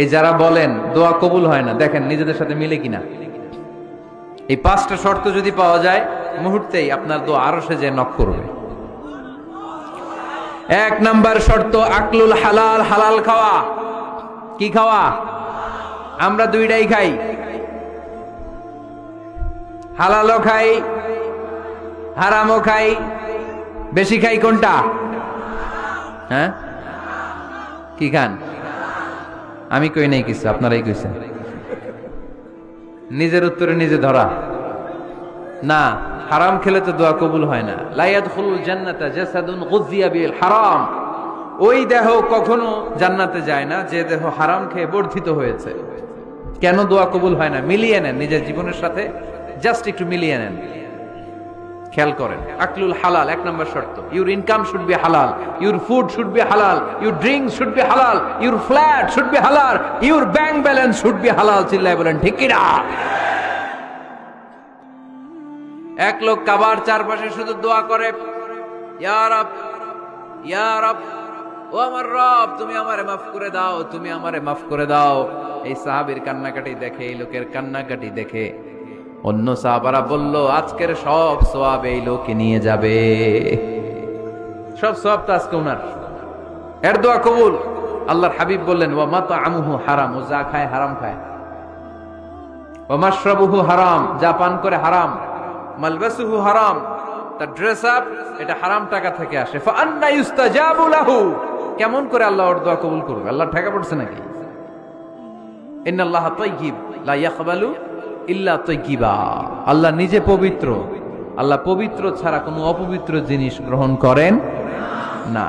এই যারা বলেন দোয়া কবুল হয় না, দেখেন নিজেদের সাথে মিলে কিনা। এই 5টা শর্ত যদি পাওয়া যায়, মুহূর্তেই আপনার দোয়া আরশে যে নক করবে। 1 নাম্বার শর্ত আকলুল হালাল, হালাল খাওয়া। কি খাওয়া? আমরা দুইটাই খাই, হালালও খাই হারামও খাই। বেশি খাই কোনটা? হ্যাঁ, কি খান? আমি কই নাই কিছু, আপনারাই কইছেন। নিজের উত্তরে নিজে ধরা না। হারাম খেলে তো দোয়া কবুল হয় না। লা ইয়াদখুলুল জান্নাতা জাসাদুন গুযিয়া বিল হারাম। ওই দেহ কখনো জান্নাতে যায় না যে দেহ হারাম খেয়ে বর্ধিত হয়েছে। কেন দোয়া কবুল হয় না? মিলিয়ে নেন নিজের জীবনের সাথে, জাস্ট একটু মিলিয়ে নেন, খেয়াল করেন। আকলুল হালাল 1 নম্বর শর্ত। ইউর ইনকাম শুড বি হালাল, ইউর ফুড শুড বি হালাল, ইউর ড্রিঙ্ক শুড বি হালাল, ইউর ফ্ল্যাট শুড বি হালাল, your bank balance should be হালাল। চিল্লায় বলেন ঠিক কি না? এক লোক কাবার চারপাশে শুধু দোয়া করে, ইয়া রব, ইয়া রব, ও আমার রব, তুমি আমারে মাফ করে দাও, তুমি আমারে মাফ করে দাও। এই সাহাবীর কান্নাকাটি দেখে, এই লোকের কান্নাকাটি দেখে অন্য সাহাবারা বলল, আজকের সব সওয়াব এই লোকে নিয়ে যাবে। সব সওয়াব তো আজকে ওনার। এর দোয়া কবুল। আল্লাহর হাবিব বললেন, ওয়া মাতআমুহু হারাম, ও যা খায় হারাম খায়। ওয়া মাশরাবুহু হারাম, যা পান করে হারাম। মালবাসুহু হারাম, তার ড্রেস আপ এটা হারাম টাকা থেকে আসে। ফা আন্না ইউস্তাজাবু লাহু, কেমন করে আল্লাহ ওর দোয়া কবুল করবে? আল্লাহ ঠেকা পড়ছে নাকি? ইন্নাল্লাহা তাইয়্যিব লা ইয়াকবালু ইল্লা তাইয়্যিবা। আল্লাহ নিজে পবিত্র, আল্লাহ পবিত্র ছাড়া কোনো অপবিত্র জিনিস গ্রহণ করেন না।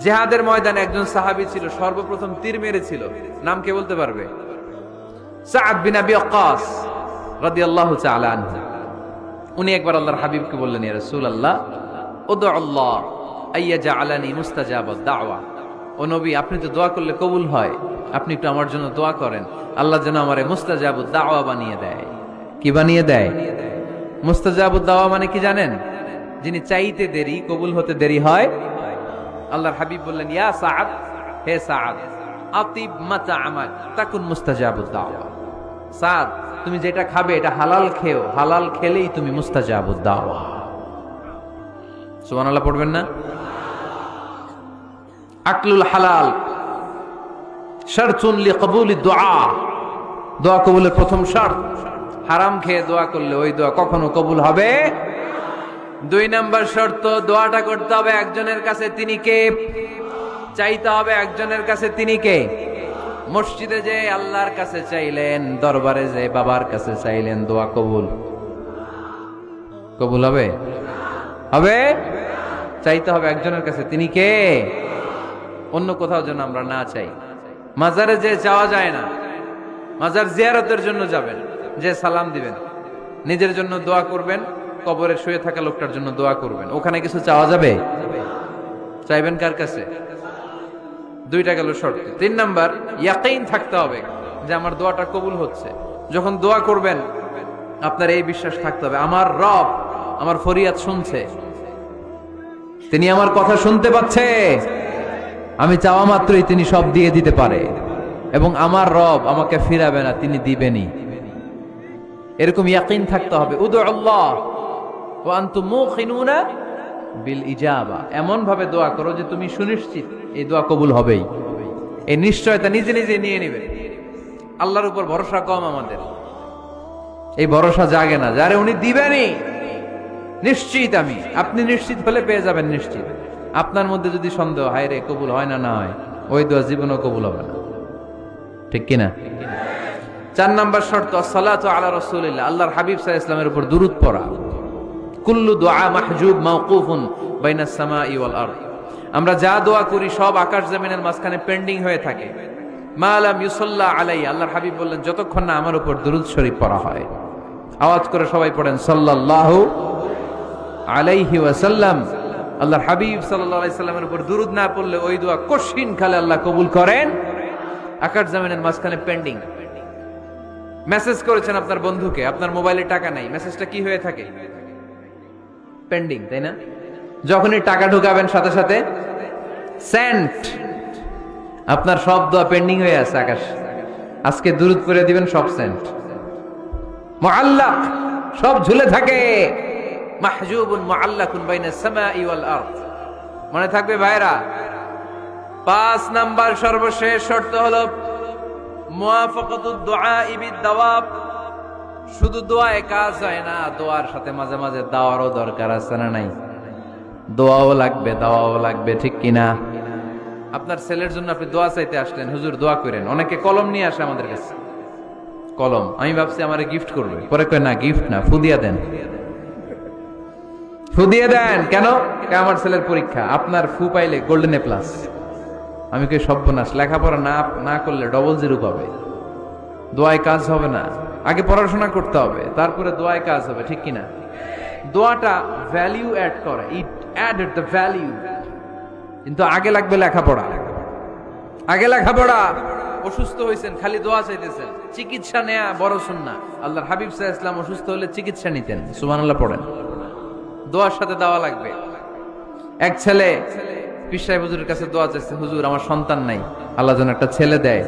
জিহাদের ময়দানে একজন সাহাবী ছিল, সর্বপ্রথম তীর মেরেছিল। নাম কে বলতে পারবে? সাআদ বিন আবি ওয়াক্কাস রাদিয়াল্লাহু তাআলা আনহু। উনি একবার আল্লাহর হাবিবকে বললেন, ইয়া রাসূলুল্লাহ, উদু আল্লাহ আইয়াজআলানি মুস্তাজাবাদ দাওয়া। ও নবী, আপনি তো দোয়া করলে কবুল হয়, আপনি একটু আমার জন্য দোয়া করেন, আল্লাহ যেন আমারে মুস্তাজাবুদ দাওয়া বানিয়ে দেয়। কি বানিয়ে দেয়? মুস্তাজাবুদ দাওয়া মানে কি জানেন? যিনি চাইতে দেরি, কবুল হতে দেরি হয়। আল্লাহর হাবিব বললেন, ইয়া সাআদ, হে সাআদ, আতিব মাতআমাক তাকুন মুস্তাজাবুদ দাওয়া। সাআদ, তুমি যেটা খাবে এটা হালাল খেও, হালাল খেলেই তুমি মুস্তাজাবুদ দাওয়া। সুবহানাল্লাহ পড়বেন না? আকলুল হালাল শারতুন লিকবুলি দুআ, দোয়া কবুলের প্রথম শর্ত। হারাম খেয়ে দোয়া করলে ওই দোয়া কখনো কবুল হবে। 2 নাম্বার শর্ত, দোয়াটা করতে হবে একজনের কাছে, তিনি কে? চাইতে হবে একজনের কাছে, তিনি কে? মসজিদে যে আল্লাহর কাছে চাইলেন, দরবারে যে বাবার কাছে চাইলেন, দোয়া কবুল কবুল হবে? হবে? চাইতে হবে একজনের কাছে, তিনি কে? অন্য কোথাও যেন আমরা না চাই। মাজারে যে যাওয়া যায় না, মাজার জিয়ারতের জন্য যাবেন, যে সালাম দিবেন, নিজের জন্য দোয়া করবেন, কবরে শুয়ে থাকা লোকটার জন্য দোয়া করবেন। ওখানে কিছু চাওয়া যাবে? চাইবেন কার কাছে? 2টা গেল শর্ত। 3 নাম্বার, ইয়াকিন থাকতে হবে যে আমার দোয়াটা কবুল হচ্ছে। যখন দোয়া করবেন আপনার এই বিশ্বাস থাকতে হবে, আমার রব আমার ফরিয়াদ শুনছে, তিনি আমার কথা শুনতে পাচ্ছে, আমি চাওয়া মাত্রই তিনি সব দিয়ে দিতে পারে, এবং আমার রব আমাকে ফিরাবে না, তিনি দিবেনই। এরকম ইয়াকিন থাকতে হবে। উদু আল্লাহ ওয়া আনতুম মুকিনুনা বিল ইজাবা, এমন ভাবে দোয়া করো যে তুমি সুনিশ্চিত এই দোয়া কবুল হবেই। এই নিশ্চয়তা নিজে নিজে নিয়ে নেবে। আল্লাহর উপর ভরসা কম আমাদের, এই ভরসা জাগে না, যারে উনি দিবেনই নিশ্চিত আমি। আপনি নিশ্চিত হলে পেয়ে যাবেন নিশ্চিত। আপনার মধ্যে যদি সন্দেহ, হায় রে কবুল হয় না, না হয়, ওই দোয়া জীবনও কবুল হবে না। ঠিক কিনা? 4 নাম্বার শর্ত, আসসালাতু আলা রাসূলিল্লাহ, আল্লাহর হাবিব সাল্লাল্লাহু আলাইহি ওয়াসাল্লামের উপর দুরূদ পড়া। কুল্লু দুআ মাহজুব মাওকুফুন বাইনাস সামাই ওয়াল আরদ। আমরা যা দোয়া করি সব আকাশ জমিনের মাঝখানে পেন্ডিং হয়ে থাকে। মা লাম ইউসাল্লা আলাইহি, আল্লাহর হাবিব বললেন, যতক্ষণ না আমার উপর দুরূদ শরীফ পড়া হয়। আওয়াজ করে সবাই পড়েন, সাল্লাল্লাহু আলাইহি ওয়াসাল্লাম। আল্লাহর হাবিব সাল্লাল্লাহু আলাইহি সাল্লামের উপর দুরূদ না পড়লে ওই দোয়া কঠিন কালে আল্লাহ কবুল করেন। আকাশ জমিনের মাঝখানে পেন্ডিং। মেসেজ করেছেন আপনার বন্ধুকে, আপনার মোবাইলে টাকা নাই, মেসেজটা কি হয়ে থাকে? পেন্ডিং, তাই না? যখনই টাকা ঢুকাবেন সাথে সাথে সেন্ট। আপনার সব দোয়া পেন্ডিং হয়ে আছে আকাশ, আজকে দুরূদ করে দিবেন, সব সেন্ট মুআল্লাক, সব ঝুলে থাকে। মাহজুবুন মুআল্লাকুন বাইনাস সামাই ওয়াল আরদ। মনে থাকবে ভাইরা, 5 নাম্বার সর্বশেষ শর্ত হলো মুওয়াফাকাতুদ দুআই বিদ-দাওয়াব। শুধু দোয়ায় কাজ হয় না, দোয়ার সাথে মাঝে মাঝে দাওয়ারও দরকার আছে না নাই? দোয়াও লাগবে, দাওয়াও লাগবে, ঠিক কিনা? আপনার ছেলের জন্য আপনি দোয়া চাইতে আসলেন, হুজুর দোয়া করেন। অনেকে কলম নিয়ে আসে আমাদের কাছে, কলম। আমি ভাবছি আমারে গিফট করবে, পরে কয় না, গিফট না, ফুদিয়া দেন, ফুদিয়ে দেন। কেন? আমার ছেলের পরীক্ষা, আপনার ফু পাইলে গোল্ডেন এ প্লাস। আমি কই সর্বনাশ, লেখাপড়া না করলে ডবল জিরো পাবে, দোয়ায় কাজ হবে না। আগে পড়াশোনা করতে হবে, তারপরে দোয়ায় কাজ হবে, ঠিক কিনা? দোয়াটা ভ্যালিউ অ্যাড করে, ইট অ্যাডেড দ্য ভ্যালিউ। কিন্তু আগে লাগবে লেখাপড়া, আগে লেখাপড়া। অসুস্থ হয়েছেন, খালি দোয়া চাইতেছেন, চিকিৎসা নেয়া বড় সুন্নাহ। আল্লাহর হাবিব সাল্লাল্লাহু আলাইহি ওয়াসাল্লাম অসুস্থ হলে চিকিৎসা নিতেন, সুবহানাল্লাহ পড়েন। দোয়ার সাথে দেওয়া লাগবে। এক ছেলে পীর সাহেব হুজুরের কাছে দোয়া চাইছে, হুজুর আমার সন্তান নাই, আল্লাহ যেন একটা ছেলে দেয়,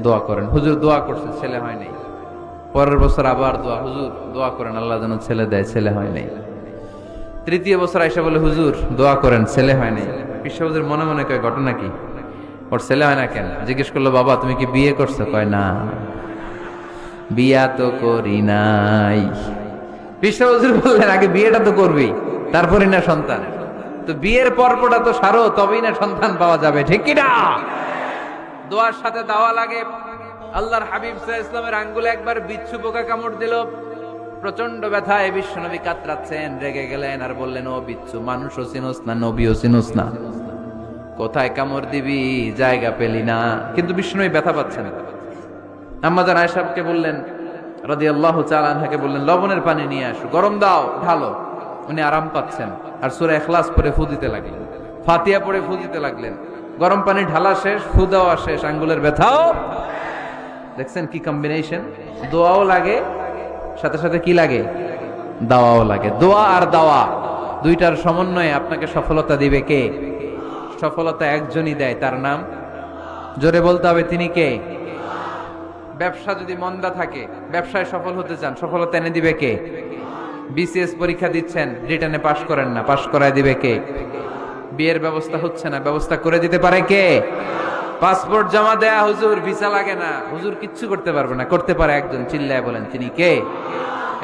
দোয়া করেন। হুজুর দোয়া করছে, ছেলে হয় নাই। পরের বছর আবার দোয়া, হুজুর দোয়া করেন আল্লাহ যেন ছেলে দেয়, ছেলে হয় নাই। তৃতীয় বছর আইসা বলে, হুজুর দোয়া করেন, ছেলে হয় নাই। পীর সাহেব হুজুর মনে মনে কয়, ঘটনা কি? ওর ছেলে হয় না কেন? জিজ্ঞেস করলো, বাবা তুমি কি বিয়ে করছো? কয় না, বিয়া তো করি নাই। পীর সাহেব হুজুর বললেন, আগে বিয়েটা তো করবি, তারপরে না সন্তান। তো বিয়ের পর্বটা তো সারো, তবেই না সন্তান পাওয়া যাবে, ঠিক কিনা? দোয়ার সাথে দেওয়া লাগে। আল্লাহর হাবিব সাল্লাল্লাহু আলাইহি ওয়াসাল্লামের আঙ্গুলে একবার বিচ্ছু পোকা কামড় দিল, প্রচন্ড ব্যথায় বিশ্বনবী কাতরাচ্ছেন, রেগে গেলেন আর বললেন, ও বিচ্ছু, মানুষও চিনোস না, নবীও চিনোস না, কোথায় কামড় দিবি, জায়গা পেলি না। কিন্তু বিশ্বনবী ব্যথা পাচ্ছেন। আম্মা জান আয়েশাকে বললেন, রাদিয়াল্লাহু তাআলা আনহাকে বললেন, লবণের পানি নিয়ে আসো, গরম দাও, ঢালো। উনি আরাম পাচ্ছেন আর সূরা ইখলাস পড়ে ফু দিতে লাগলেন, ফাতিহা পড়ে ফু দিতে লাগলেন। গরম পানি ঢালা শেষ, ফু দেওয়া শেষ, আঙ্গুলের ব্যথাও। দেখছেন কি কম্বিনেশন? দোয়াও লাগে, সাথে সাথে কি লাগে? দাওয়াও লাগে। দোয়া আর দাওয়া দুইটার সমন্বয়ে আপনাকে সফলতা দিবে কে? সফলতা একজনই দেয়, তার নাম, জোরে বলতে হবে, তিনি কে? ব্যবসা যদি মন্দা থাকে, ব্যবসায় সফল হতে চান, সফলতা এনে দিবে কে? বিসিএস পরীক্ষা দিচ্ছেন, রিটেনে পাশ করেন না, পাশ করায় দিবে কে? বিয়ের ব্যবস্থা হচ্ছে না, ব্যবস্থা করে দিতে পারে কে? পাসপোর্ট জমা দেয়া, হুজুর ভিসা লাগে না, হুজুর কিচ্ছু করতে পারবে না, করতে পারে একজন, চিল্লায় বলেন তিনি কে?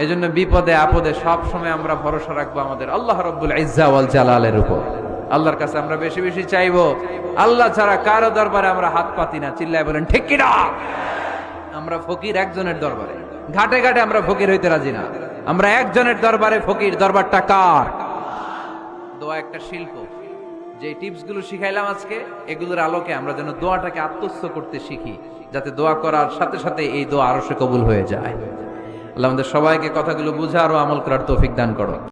এজন্য বিপদে আপদে সব সময় আমরা ভরসা রাখবো আমাদের আল্লাহ রাব্বুল ইজ্জা ওয়াল জালালের উপর। আল্লাহর কাছে আমরা বেশি বেশি চাইবো। আল্লাহ ছাড়া কারো দরবারে আমরা হাত পাতি না, চিল্লায় বলেন ঠিক কি না? আমরা ফকির একজনের দরবারে, ঘাটে ঘাটে আমরা ফকির হইতে রাজি না, আমরা একজনের দরবারে ফকির। দরবারটা কার? দোয়া একটা শিল্প। যে টিপস গুলো শিখাইলাম আজকে, এগুলোর আলোকে আমরা যেন দোয়াটাকে আত্মস্থ করতে শিখি, যাতে দোয়া করার সাথে সাথে এই দোয়া আরো সে কবুল হয়ে যায়। আল্লাহ আমাদের সবাইকে কথাগুলো বুঝার ও আমল করার তৌফিক দান করো।